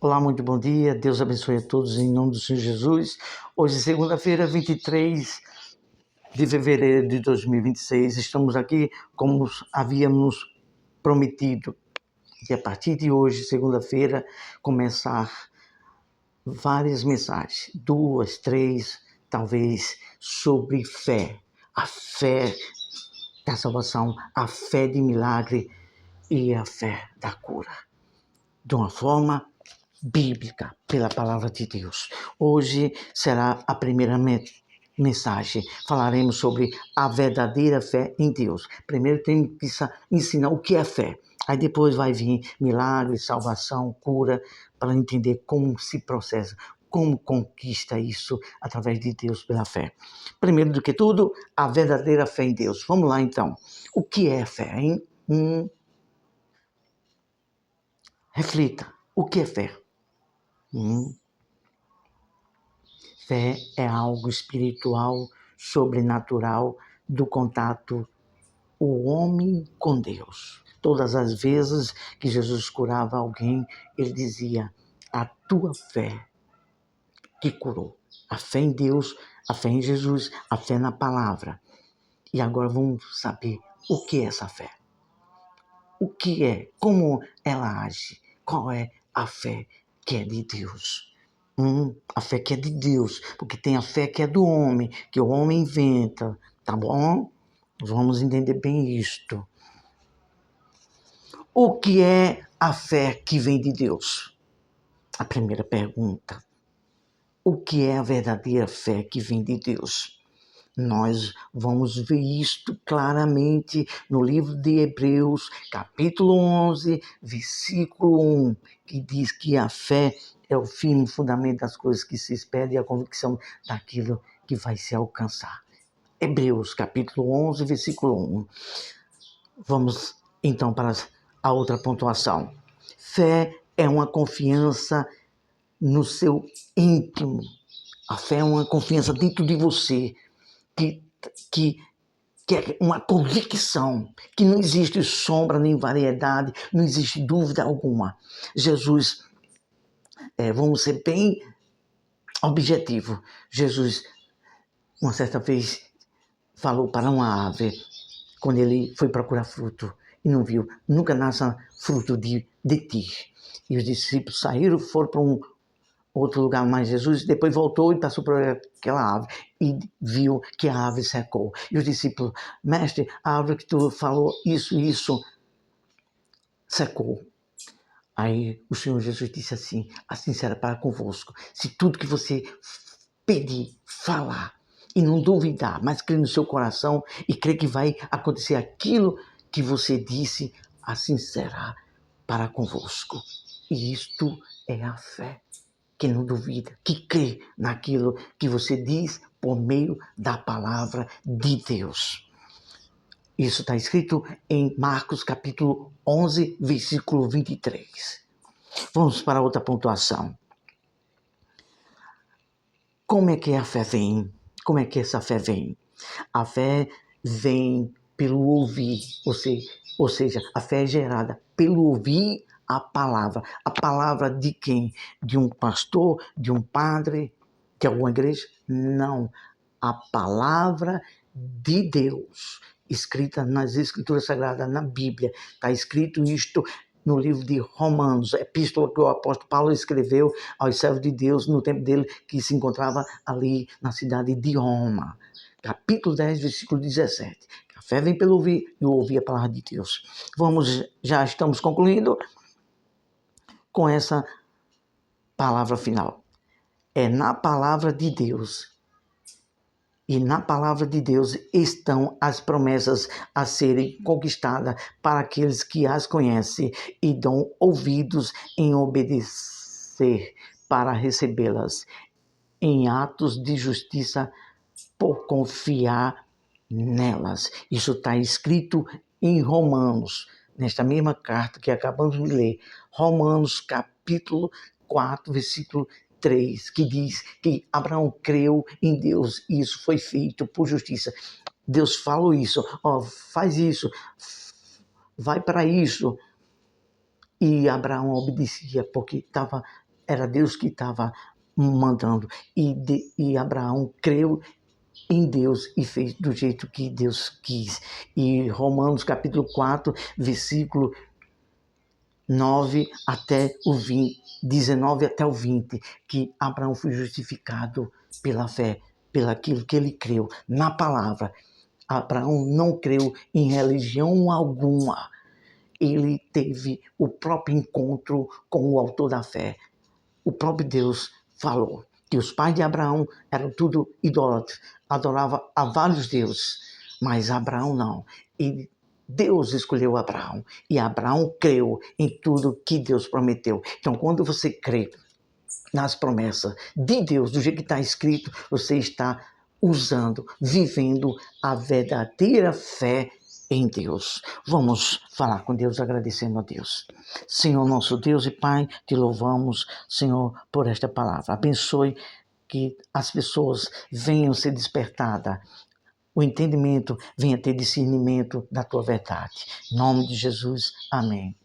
Olá, muito bom dia. Deus abençoe a todos em nome do Senhor Jesus. Hoje, segunda-feira, 23 de fevereiro de 2026. Estamos aqui como havíamos prometido. E a partir de hoje, segunda-feira, começar várias mensagens, 2, 3, talvez, sobre fé. A fé da salvação, a fé de milagre e a fé da cura. De uma forma bíblica, pela palavra de Deus. Hoje será a primeira mensagem. Falaremos sobre a verdadeira fé em Deus. Primeiro temos que ensinar o que é fé. Aí depois vai vir milagre, salvação, cura, para entender como se processa, como conquista isso através de Deus pela fé. Primeiro do que tudo, a verdadeira fé em Deus. Vamos lá então. O que é fé, hein? Reflita. O que é fé? Fé é algo espiritual, sobrenatural, do contato o homem com Deus. Todas as vezes que Jesus curava alguém, ele dizia: a tua fé te curou. A fé em Deus, a fé em Jesus, a fé na palavra. E agora vamos saber o que é essa fé. O que é, como ela age, qual é a fé que é de Deus. A fé que é de Deus, porque tem a fé que é do homem, que o homem inventa, tá bom? Vamos entender bem isto. O que é a fé que vem de Deus? A primeira pergunta. O que é a verdadeira fé que vem de Deus? Nós vamos ver isto claramente no livro de Hebreus, capítulo 11, versículo 1, que diz que a fé é o firme fundamento das coisas que se esperam e a convicção daquilo que vai se alcançar. Hebreus, capítulo 11, versículo 1. Vamos então para a outra pontuação. Fé é uma confiança no seu íntimo. A fé é uma confiança dentro de você, que é uma convicção, que não existe sombra nem variedade, não existe dúvida alguma. Jesus, vamos ser bem objetivo. Jesus, uma certa vez, falou para uma ave, quando ele foi procurar fruto, e não viu, nunca nasça fruto de ti. E os discípulos saíram, foram para um outro lugar, mas Jesus depois voltou e passou por aquela ave e viu que a ave secou. E os discípulos: mestre, a árvore que tu falou isso secou. Aí o Senhor Jesus disse assim será para convosco. Se tudo que você pedir, falar e não duvidar, mas crer no seu coração e crer que vai acontecer aquilo que você disse, assim será para convosco. E isto é a fé, que não duvida, que crê naquilo que você diz por meio da palavra de Deus. Isso está escrito em Marcos capítulo 11, versículo 23. Vamos para outra pontuação. Como é que a fé vem? Como é que essa fé vem? A fé vem pelo ouvir, ou seja, a fé é gerada pelo ouvir a palavra. A palavra de quem? De um pastor? De um padre? De alguma igreja? Não. A palavra de Deus, escrita nas Escrituras Sagradas, na Bíblia. Está escrito isto no livro de Romanos, epístola que o apóstolo Paulo escreveu aos servos de Deus no tempo dele, que se encontrava ali na cidade de Roma. Capítulo 10, versículo 17. A fé vem pelo ouvir e ouvir a palavra de Deus. Já estamos concluindo com essa palavra final. É na palavra de Deus. E na palavra de Deus estão as promessas a serem conquistadas para aqueles que as conhecem e dão ouvidos em obedecer para recebê-las, em atos de justiça por confiar nelas. Isso está escrito em Romanos, nesta mesma carta que acabamos de ler, Romanos capítulo 4, versículo 3, que diz que Abraão creu em Deus e isso foi feito por justiça. Deus falou isso, faz isso, vai para isso. E Abraão obedecia porque estava era Deus que estava mandando. E Abraão creu em Deus e fez do jeito que Deus quis. E Romanos capítulo 4, versículo 9 até o 20, 19 até o 20, que Abraão foi justificado pela fé, pelaquilo que ele creu na palavra. Abraão não creu em religião alguma. Ele teve o próprio encontro com o autor da fé. O próprio Deus falou que os pais de Abraão eram tudo idólatras, adoravam a vários deuses, mas Abraão não. E Deus escolheu Abraão, e Abraão creu em tudo que Deus prometeu. Então, quando você crê nas promessas de Deus, do jeito que está escrito, você está usando, vivendo a verdadeira fé em Deus. Vamos falar com Deus, agradecendo a Deus. Senhor, nosso Deus e Pai, te louvamos, Senhor, por esta palavra. Abençoe que as pessoas venham ser despertadas, o entendimento venha ter discernimento da tua verdade. Em nome de Jesus, amém.